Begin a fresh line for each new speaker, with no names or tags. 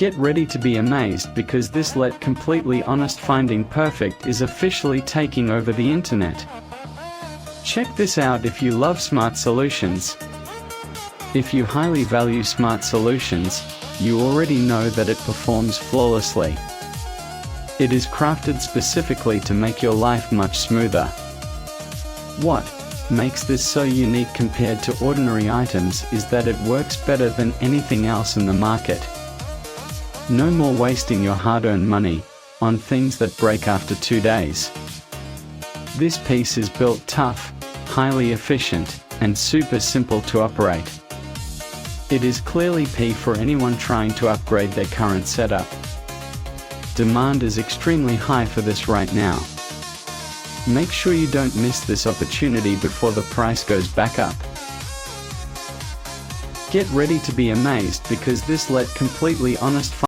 Get ready to be amazed because this let completely honest finding perfect is officially taking over the internet. Check this out if you love smart solutions. If you highly value smart solutions, you already know that it performs flawlessly. It is crafted specifically to make your life much smoother. What makes this so unique compared to ordinary items is that it works better than anything else in the market. No more wasting your hard-earned money on things that break after 2 days. This piece is built tough, highly efficient, and super simple to operate. It is clearly P for anyone trying to upgrade their current setup. Demand is extremely high for this right now. Make sure you don't miss this opportunity before the price goes back up. Get ready to be amazed because this let completely honest